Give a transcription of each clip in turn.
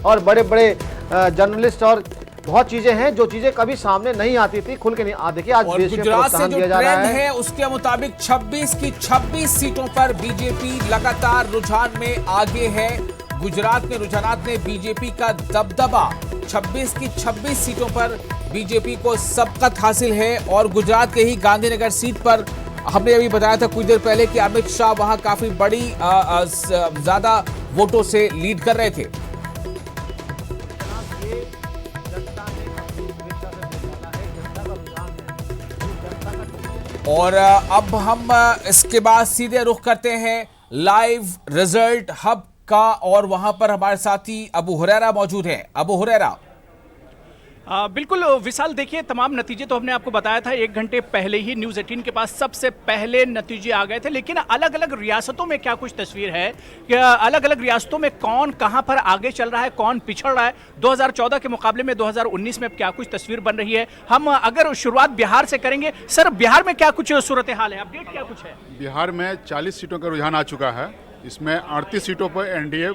और बड़े बड़े जर्नलिस्ट और बहुत चीजें हैं जो चीजें कभी सामने नहीं आती थी, खुल के नहीं आ देखिए आज देश में गुजरात से प्रोत्साहन जो दिया जा रहा ट्रेंड है। है उसके मुताबिक 26 की 26 सीटों पर बीजेपी लगातार रुझान में आगे है। गुजरात में रुझानात में बीजेपी का दबदबा 26 की 26 सीटों पर बीजेपी को सबकत हासिल है। और गुजरात के ही गांधीनगर सीट पर हमने अभी बताया था कुछ देर पहले कि अमित शाह वहां काफी बड़ी ज्यादा वोटों से लीड कर रहे थे। और अब हम इसके बाद सीधे रुख करते हैं लाइव रिजल्ट हब का और वहां पर हमारे साथी अबू हुरैरा मौजूद हैं। अबू हुरैरा। बिल्कुल विशाल, देखिए तमाम नतीजे तो हमने आपको बताया था 1 घंटे पहले ही न्यूज़ 18 के पास सबसे पहले नतीजे आ गए थे। लेकिन अलग अलग रियासतों में क्या कुछ तस्वीर है कि अलग अलग रियासतों में कौन कहां पर आगे चल रहा है, कौन पिछड़ रहा है, 2014 के मुकाबले में 2019 में क्या कुछ तस्वीर बन रही है। हम अगर शुरुआत बिहार से करेंगे, सर बिहार में क्या कुछ सूरत हाल है, अपडेट क्या कुछ है? बिहार में 40 सीटों का रुझान आ चुका है। इसमें 38 सीटों पर एनडीए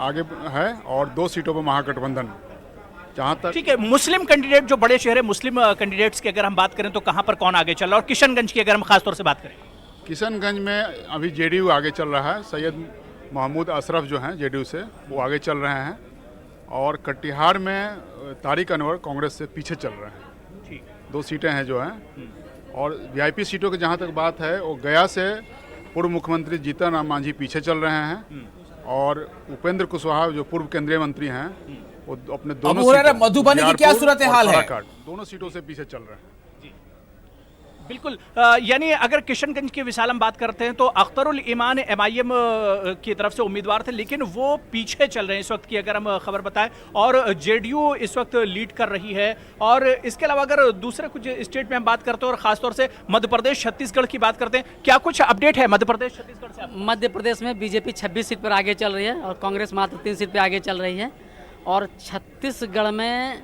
आगे है और 2 सीटों पर महागठबंधन। जहाँ तक ठीक है, मुस्लिम कैंडिडेट जो बड़े शहर है, मुस्लिम कैंडिडेट्स की अगर हम बात करें तो कहां पर कौन आगे चल रहा है? और किशनगंज की अगर हम खासतौर से बात करें, किशनगंज में अभी जेडीयू आगे चल रहा है। सैयद महमूद अशरफ जो हैं जेडीयू से, वो आगे चल रहे हैं। और कटिहार में तारिक अनवर कांग्रेस से पीछे चल रहे हैं। 2 सीटें हैं जो हैं। और वीआईपी सीटों की जहाँ तक बात है, वो गया से पूर्व मुख्यमंत्री जीतन राम मांझी पीछे चल रहे हैं। और उपेंद्र कुशवाहा जो पूर्व केंद्रीय मंत्री हैं, वो अपने दोनों मधुबनी की क्या सूरत हाल है? दोनों सीटों से पीछे चल रहे हैं। बिल्कुल, यानी अगर किशनगंज की विशाल हम बात करते हैं तो अख्तरुल ईमान एमआईएम की तरफ से उम्मीदवार थे, लेकिन वो पीछे चल रहे हैं इस वक्त की अगर हम खबर बताएं। और जेडीयू इस वक्त लीड कर रही है। और इसके अलावा अगर दूसरे कुछ स्टेट में हम बात करते हैं और खासतौर से मध्य प्रदेश छत्तीसगढ़ की बात करते हैं, क्या कुछ अपडेट है मध्य प्रदेश छत्तीसगढ़ से? मध्य प्रदेश में बीजेपी 26 सीट पर आगे चल रही है और कांग्रेस मात्र 3 सीट पर आगे चल रही है। और छत्तीसगढ़ में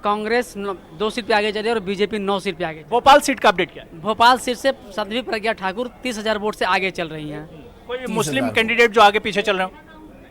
कांग्रेस 2 सीट पे आगे चली है और बीजेपी 9 सीट पे आगे। भोपाल सीट का अपडेट क्या है? भोपाल सीट से साध्वी प्रज्ञा ठाकुर 30,000 वोट से आगे चल रही हैं। कोई मुस्लिम कैंडिडेट जो आगे पीछे चल रहे हो?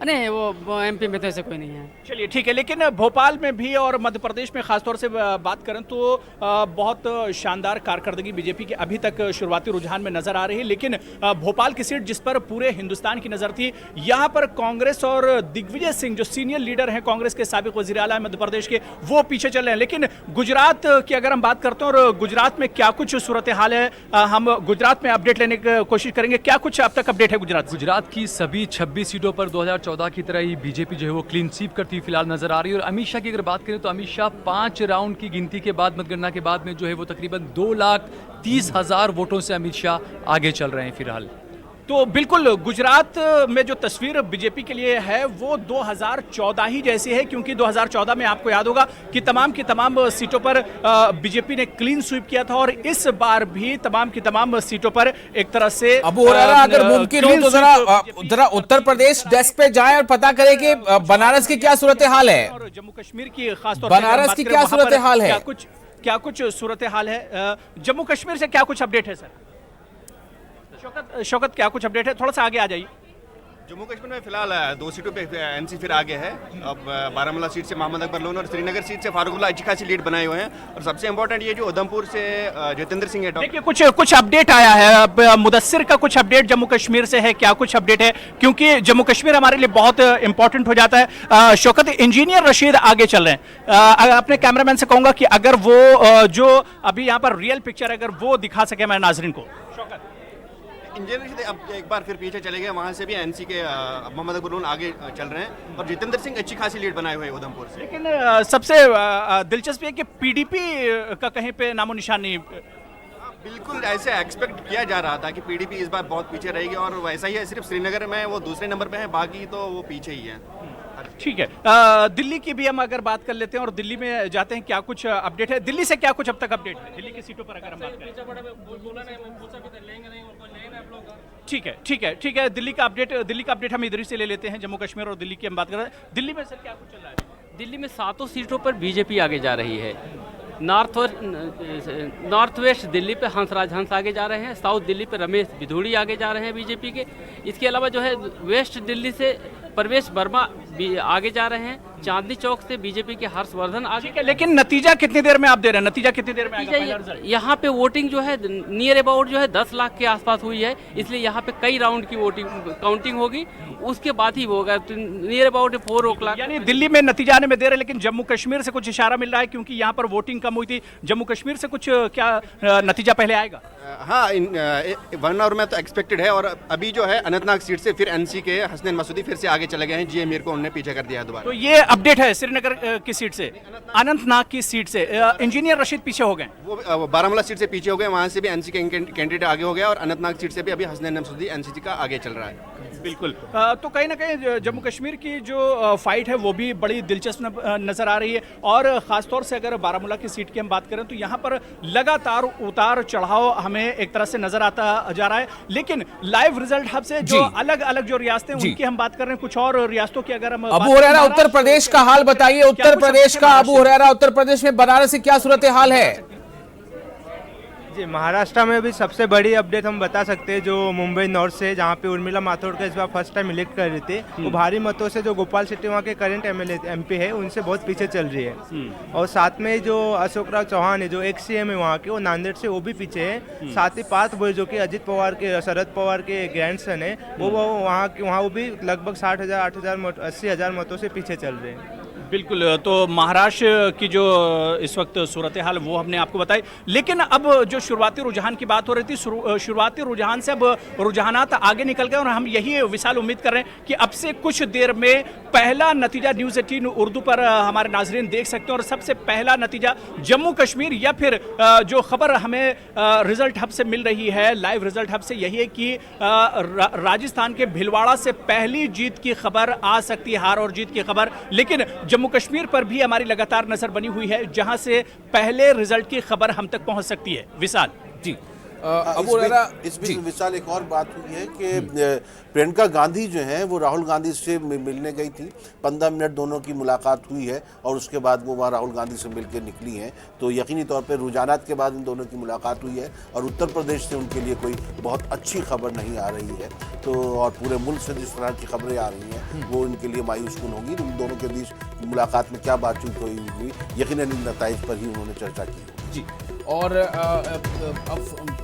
नहीं, वो एमपी में तो ऐसे कोई नहीं है। चलिए ठीक है, लेकिन भोपाल में भी और मध्य प्रदेश में खासतौर से बात करें तो बहुत शानदार कारकर्दगी बीजेपी की अभी तक शुरुआती रुझान में नजर आ रही है। लेकिन भोपाल की सीट जिस पर पूरे हिंदुस्तान की नजर थी, यहाँ पर कांग्रेस और दिग्विजय सिंह जो सीनियर लीडर हैं कांग्रेस के साबिक वज़ीर आला मध्य प्रदेश के, वो पीछे चल रहे हैं। लेकिन गुजरात की अगर हम बात करते हैं और गुजरात में क्या कुछ सूरत हाल है, हम गुजरात में अपडेट लेने की कोशिश करेंगे। क्या कुछ अब तक अपडेट है गुजरात की सभी 26 सीटों पर 2014 की तरह ही बीजेपी जो है वो क्लीन स्वीप करती हुई फिलहाल नजर आ रही है। और अमित शाह की अगर बात करें तो अमित शाह 5 राउंड की गिनती के बाद, मतगणना के बाद में जो है वो तकरीबन 2,30,000 वोटों से अमित शाह आगे चल रहे हैं फिलहाल। तो बिल्कुल गुजरात में जो तस्वीर बीजेपी के लिए है वो 2014 ही जैसी है, क्योंकि 2014 में आपको याद होगा कि तमाम की तमाम सीटों पर बीजेपी ने क्लीन स्वीप किया था। और इस बार भी तमाम की तमाम सीटों पर एक तरह से अबू हुरैरा, अगर मुमकिन हो तो जरा उत्तर प्रदेश डेस्क पे जाएं और पता करें कि बनारस की क्या सूरत हाल है। और जम्मू कश्मीर की खासतौर बनारस की क्या सूरत हाल है? क्या कुछ सूरत हाल है? जम्मू कश्मीर से क्या कुछ अपडेट है सर? शौकत क्या कुछ अपडेट है? थोड़ा सा आगे आ जाइए। जम्मू कश्मीर में फिलहाल 2 सीटों पे एनसी फिर आगे है। अब बारामूला सीट से मोहम्मद अकबर लोन और श्रीनगर सीट से फारूकुल्ला अच्छी खासी लीड बनाए हुए हैं। और सबसे इंपॉर्टेंट ये जो उधमपुर से जितेंद्र सिंह है। देखिए कुछ अपडेट आया है, मुदस्सिर का कुछ अपडेट जम्मू कश्मीर से है, क्या कुछ अपडेट है? क्योंकि जम्मू कश्मीर हमारे लिए बहुत इंपॉर्टेंट हो जाता है। शौकत, इंजीनियर रशीद आगे चल रहे हैं। अपने कैमरामैन से कहूंगा कि अगर वो जो अभी यहाँ पर रियल पिक्चर अगर वो दिखा सके मैं नाजरीन को। शौकत, इंजीनियर अब एक बार फिर पीछे चले गए, वहां से भी एनसी के मोहम्मद अकबर लोन आगे चल रहे हैं। और जितेंद्र सिंह अच्छी खासी लीड बनाए हुए हैं उधमपुर से। लेकिन सबसे दिलचस्प है कि पीडीपी का कहीं पे नामो निशान नहीं। बिल्कुल ऐसे एक्सपेक्ट किया जा रहा था कि पीडीपी इस बार बहुत पीछे रहेगी और वैसा ही है। सिर्फ श्रीनगर में वो दूसरे नंबर पे है, बाकी तो वो पीछे ही है। ठीक है, दिल्ली की भी हम अगर बात कर लेते हैं और दिल्ली में जाते हैं, क्या कुछ अपडेट है दिल्ली से? क्या कुछ अब तक अपडेट है दिल्ली की सीटों पर अगर हम बात करें? ठीक है, दिल्ली का अपडेट हम इधर से ले लेते हैं। जम्मू कश्मीर और दिल्ली की हम बात कर रहे हैं। दिल्ली में सर क्या कुछ चल रहा है? दिल्ली में 7 सीटों पर बीजेपी आगे जा रही है। नॉर्थ वेस्ट दिल्ली पे हंसराज हंस आगे जा रहे हैं। साउथ दिल्ली पे रमेश बिधूड़ी आगे जा रहे हैं बीजेपी के। इसके अलावा जो है वेस्ट दिल्ली से प्रवेश वर्मा आगे जा रहे हैं। चांदनी चौक से बीजेपी के हर्षवर्धन आगे। ठीक है, लेकिन नतीजा कितनी देर में आप दे रहे हैं? नतीजा कितनी देर में आएगा पहला रिजल्ट? यहाँ पे वोटिंग जो है नियर अबाउट जो है 10 लाख के आसपास हुई है, इसलिए यहाँ पे कई राउंड की वोटिंग काउंटिंग होगी, उसके बाद ही होगा। तो नियर अबाउट 4 o'clock। यानी दिल्ली में नतीजा आने में देर है, लेकिन जम्मू कश्मीर से कुछ इशारा मिल रहा है, क्योंकि यहाँ पर वोटिंग कम हुई थी। जम्मू कश्मीर से कुछ क्या नतीजा पहले आएगा? हाँ, 1 आवर में तो एक्सपेक्टेड है। और अभी जो है अनंतनाग सीट से फिर एनसी के हसनैन मसूदी फिर से आगे चले गए हैं। जी मीर को उन्होंने पीछे कर दिया है दोबारा। तो ये अपडेट है श्रीनगर की सीट से, अनंतनाग की सीट से इंजीनियर रशीद पीछे हो गए। वो बारामूला सीट से पीछे हो गए, वहाँ से भी एनसी के कैंडिडेट आगे हो गया, और अनंतनाग सीट से भी अभी हसनैन मसूदी एनसीसी का आगे चल रहा है। बिल्कुल। तो कहीं ना कहीं जम्मू कश्मीर की जो फाइट है वो भी बड़ी दिलचस्प नजर आ रही है, और खासतौर से अगर बारामूला की सीट की हम बात करें तो यहाँ पर लगातार उतार चढ़ाव हमें एक तरह से नजर आता जा रहा है। लेकिन लाइव रिजल्ट हब से जो अलग अलग जो रियासतें उनकी हम बात कर रहे हैं, कुछ और रियासतों की अगर हम अबू हुरैरा, उत्तर प्रदेश का हाल बताइए। उत्तर प्रदेश का अबू हुरैरा, उत्तर प्रदेश में बनारस की क्या सूरत हाल है? जी, महाराष्ट्र में भी सबसे बड़ी अपडेट हम बता सकते हैं, जो मुंबई नॉर्थ से, जहाँ पे उर्मिला माथुर का इस बार फर्स्ट टाइम इलेक्ट कर रही थी, वो भारी मतों से जो गोपाल शेट्टी वहाँ के करंट एमपी है उनसे बहुत पीछे चल रही है। और साथ में जो अशोक राव चौहान है, जो एक्स सीएम है वहाँ के, वो नांदेड़ से वो भी पीछे है। साथ ही पार्थ बॉय जो कि अजित पवार के, शरद पवार के ग्रैंडसन है, वो वहाँ वो भी लगभग 60,000 80,000 मतों से पीछे चल रहे हैं। बिल्कुल। तो महाराष्ट्र की जो इस वक्त सूरत हाल वो हमने आपको बताई, लेकिन अब जो शुरुआती रुझान की बात हो रही थी, शुरुआती रुझान से अब रुझानात आगे निकल गए, और हम यही विशाल उम्मीद कर रहे हैं कि अब से कुछ देर में पहला नतीजा न्यूज़ 18 उर्दू पर हमारे नाजरीन देख सकते हैं। और सबसे पहला नतीजा जम्मू कश्मीर, या फिर जो खबर हमें रिजल्ट हब से मिल रही है, लाइव रिजल्ट हब से, यही है कि राजस्थान के भिलवाड़ा से पहली जीत की खबर आ सकती है, हार और जीत की खबर। लेकिन जम्मू कश्मीर पर भी हमारी लगातार नजर बनी हुई है, जहां से पहले रिजल्ट की खबर हम तक पहुंच सकती है। विशाल जी, इस बीच विशाल एक और बात हुई है कि प्रियंका गांधी जो है वो राहुल गांधी से मिलने गई थी। 15 मिनट दोनों की मुलाकात हुई है, और उसके बाद वो वहाँ राहुल गांधी से मिलकर निकली हैं। तो यकीनी तौर पर रुझानात के बाद इन दोनों की मुलाकात हुई है, और उत्तर प्रदेश से उनके लिए कोई बहुत अच्छी खबर नहीं आ रही है। तो और पूरे मुल्क से जिस तरह की खबरें आ रही हैं वो इनके लिए मायूसकुन होगी। उन दोनों के बीच मुलाकात में क्या बातचीत हुई, यकीनन इन नताइज पर ही उन्होंने चर्चा की जी। और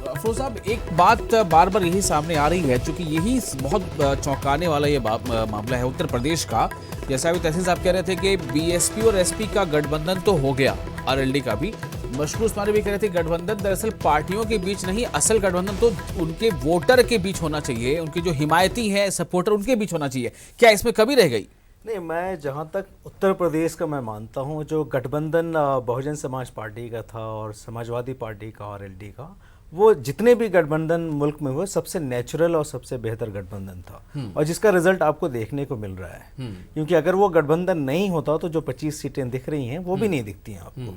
अफरोज साहब, एक बात बार बार यही सामने आ रही है, क्योंकि यही बहुत चौंकाने वाला ये मामला है उत्तर प्रदेश का। जैसा अभी तहसील साहब कह रहे थे कि बीएसपी और एसपी का गठबंधन तो हो गया, आरएलडी का भी। मशहूर उस्मानी भी कह रहे थे गठबंधन दरअसल पार्टियों के बीच नहीं, असल गठबंधन तो उनके वोटर के बीच होना चाहिए, उनके जो हिमायती हैं, सपोर्टर, उनके बीच होना चाहिए। क्या इसमें कमी रह गई? नहीं, मैं जहाँ तक उत्तर प्रदेश का मैं मानता हूँ, जो गठबंधन बहुजन समाज पार्टी का था और समाजवादी पार्टी का, आरएलडी का, वो जितने भी गठबंधन मुल्क में हुए सबसे नेचुरल और सबसे बेहतर गठबंधन था, और जिसका रिजल्ट आपको देखने को मिल रहा है। क्योंकि अगर वो गठबंधन नहीं होता तो जो 25 सीटें दिख रही हैं वो भी नहीं दिखती हैं आपको।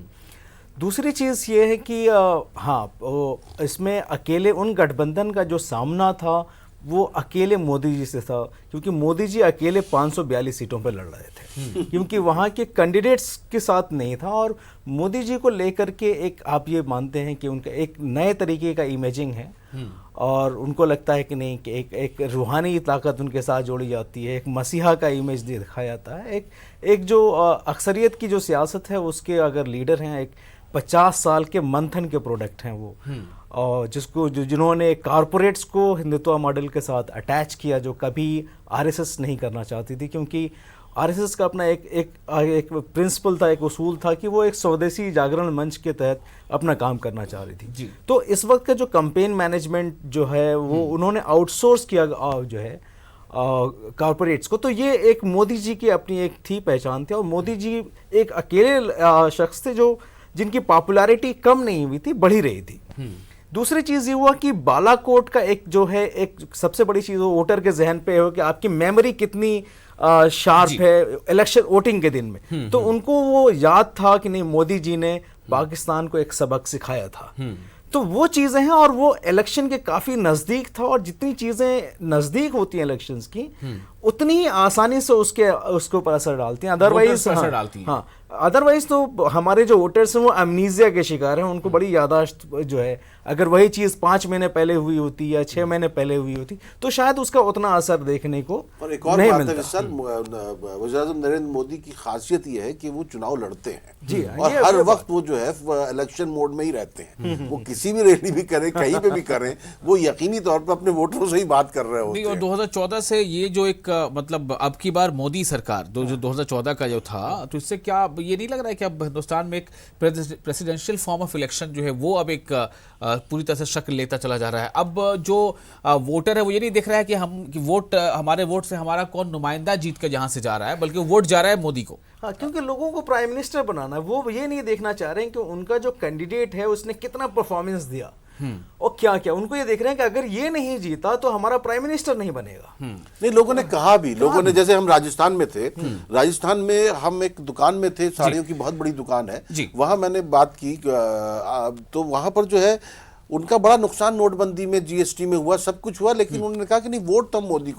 दूसरी चीज़ ये है कि हाँ, इसमें अकेले उन गठबंधन का जो सामना था वो अकेले मोदी जी से था, क्योंकि मोदी जी अकेले 542 सीटों पर लड़ रहे थे, क्योंकि वहाँ के कैंडिडेट्स के साथ नहीं था। और मोदी जी को लेकर के एक आप ये मानते हैं कि उनका एक नए तरीके का इमेजिंग है, और उनको लगता है कि नहीं कि एक रूहानी ताकत उनके साथ जोड़ी जाती है, एक मसीहा का इमेज दिखाया जाता है। एक जो अक्सरियत की जो सियासत है उसके अगर लीडर हैं, एक 50 साल के मंथन के प्रोडक्ट हैं वो, और जिन्होंने कॉरपोरेट्स को हिंदुत्व मॉडल के साथ अटैच किया, जो कभी आरएसएस नहीं करना चाहती थी, क्योंकि आरएसएस का अपना एक प्रिंसिपल था, एक उसूल था कि वो एक स्वदेशी जागरण मंच के तहत अपना काम करना चाह रही थी जी। तो इस वक्त का जो कैंपेन मैनेजमेंट जो है वो उन्होंने आउटसोर्स किया जो है कॉरपोरेट्स को। तो ये एक मोदी जी की अपनी एक थी पहचान थी, और मोदी जी एक अकेले शख्स थे जो जिनकी पॉपुलैरिटी कम नहीं हुई थी, बढ़ी रही थी। दूसरी चीज़ ये हुआ कि बालाकोट का एक जो है एक सबसे बड़ी चीज़ वो वोटर के जहन पे हो कि आपकी मेमोरी कितनी शार्प है इलेक्शन वोटिंग के दिन में। तो उनको वो याद था कि नहीं, मोदी जी ने पाकिस्तान को एक सबक सिखाया था। तो वो चीज़ें हैं, और वो इलेक्शन के काफ़ी नज़दीक था, और जितनी चीज़ें नज़दीक होती हैं इलेक्शंस की उतनी आसानी से उसके ऊपर असर डालती हैं। अदरवाइज वोटर्स पर असर डालती हैं। हाँ, अदरवाइज तो हमारे जो वोटर्स हैं वो अमनीजिया के शिकार हैं, उनको बड़ी याददाश्त जो है, अगर वही चीज़ 5 महीने पहले हुई होती या 6 महीने पहले हुई होती तो शायद उसका उतना असर देखने को और एक और नहीं बात है मिलता। विशाल, वज़ीर-ए-आज़म नरेंद्र मोदी की खासियत ये है कि वो चुनाव लड़ते हैं जी, और ये हर बात- वक्त वो जो है इलेक्शन मोड में ही रहते हैं। वो किसी भी रैली भी करें, कहीं पे भी करें, वो यकीनी तौर पर अपने वोटरों से ही बात कर रहे होते नहीं, और हैं। 2014 से ये जो एक मतलब अब की बार मोदी सरकार जो 2014 का जो था, तो इससे क्या ये नहीं लग रहा है कि अब हिंदुस्तान में एक प्रेसिडेंशियल फॉर्म ऑफ इलेक्शन जो है वो अब एक पूरी तरह से शक्ल लेता चला जा रहा है? अब जो वोटर है वो ये नहीं देख रहा है कि वोट हमारे वोट से हमारा कौन नुमाइंदा जीत कर जहां से जा रहा है, बल्कि वोट जा रहा है मोदी को। हाँ, क्योंकि लोगों को प्राइम मिनिस्टर बनाना है, वो ये नहीं देखना चाह रहे हैं कि उनका जो कैंडिडेट है उसने कितना परफॉर्मेंस दिया और क्या क्या। उनको ये देख रहे हैं कि अगर ये नहीं जीता तो हमारा प्राइम मिनिस्टर नहीं बनेगा। नहीं, लोगों ने कहा भी, लोगों ने, जैसे हम राजस्थान में थे, राजस्थान में हम एक दुकान में थे, साड़ियों की बहुत बड़ी दुकान है, वहां मैंने बात की तो वहां पर जो है उनका बड़ा नुकसान नोटबंदी में, जीएसटी में हुआ, सब कुछ हुआ, लेकिन उन्होंने कहा कि नहीं, वोट तो हम मोदी को